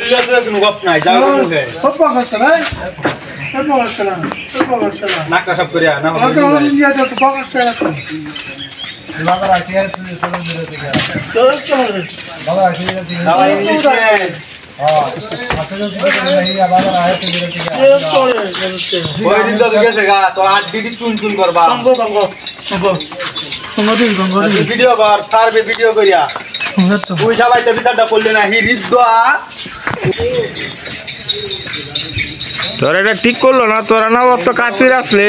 বললে তো কোনো গপ নাই যাও মুখে সব পাকাচ্ছে না সব পাকাচ্ছে না সব পাকাচ্ছে না নাকটা সব করে না ওকে ইন্ডিয়া তো পাকাচ্ছে না বাবার আইতে চলে দিলে থেকে চল চল বাবা আইতে দিলে আমার ইংলিশ হ্যাঁ আসলে দিলে नहीं বাবার আইতে দিলে থেকে চল ওই দিন তো গেছে গা তো আট দিদি চুন চুন করবা ভিডিও কর সার্ভে ভিডিও করিয়া তুই সবাই তো বিচারটা করলে না হিরিদা তোরা এটা ঠিক করলো না তোরা না অত কাতির আসলে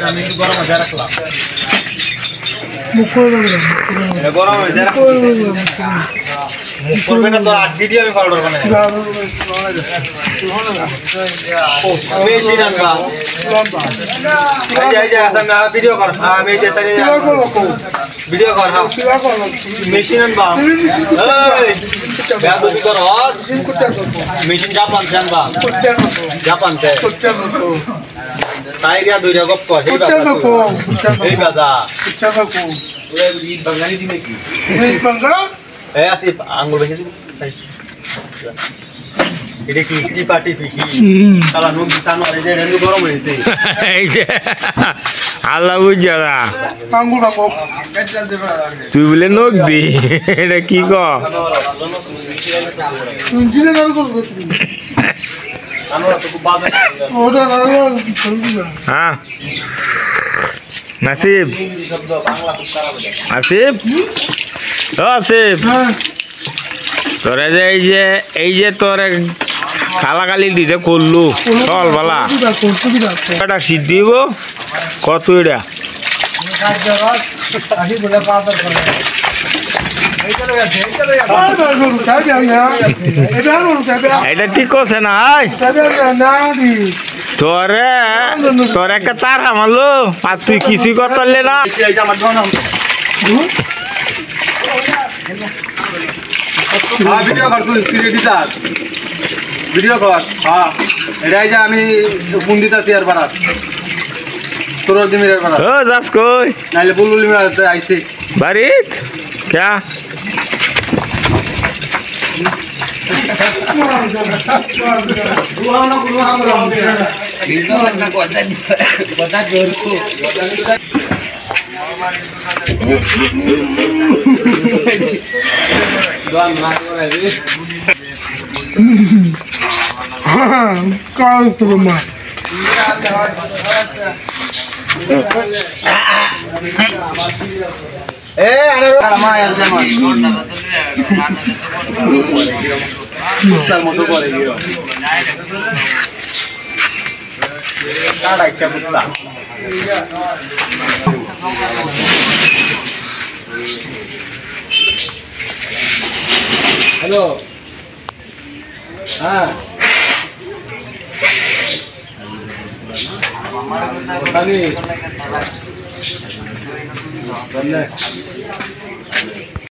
আমি একটু গরম হয়ে রাখলাম মুখ করে গরম হয়ে করবে না তো আট দিদি আমি পাউডার বানাই বেশি রাখবা এই যে আসলে ভিডিও কর আমি এই যে ভিডিও কর হ্যাঁ মেশিন আনবা এই ব্যাদবি কর মেশিন জাপান আনবা জাপান তে তাই গিয়া দুইটা গপ কর এই বাজা ওরে ঈদ বাঙালি দিবে কি এই আসি আঙ্গুল ভেঙে দিবি এটা কি কি পার্টি পিকি শালা নুন দিছানো আর এই যে রেন্দু গরম হইছে এই যে আল্লাহ বুঝারা আঙ্গুল রাখো তুই বলে নখ দি এটা কি ক ইঞ্জিনে গাল করব তুমি আমরা তো খুব বাজে ওটা রাখো চলবি না হ্যাঁ নাসিব শব্দ বাংলা খুব খারাপ হয়ে যায় আসিফ ও আসিফ হ্যাঁ তোরা যে এই যে তোর খালাকালি দিতে করলু চল বালা এটা শীত দিব কত এটা কাজ রস আসি বলে পাতার করে এই চলে গেছে আরে বাবু খাবি না এটা আর খাবি এটা ঠিক আছে না খাবি না দি তোর একটা তার আমালো আর তুই কিছুই করতে না এই যে আমার ধন হ্যাঁ ভিডিও কর তুই রেডি থাক ভিডিও কর হ্যাঁ এটাই যে আমি ফোন দিতেছি আর বারাত তোর দিমির বারাত ও যাস কই নাইলে বুলবুলি মেলাতে আইছি বাড়িত ক্যা কাল তো মা এ আরে মা আর জামান তার মতো করে গিয়ে কাটা একটা বুঝলা হ্যালো হ্যাঁ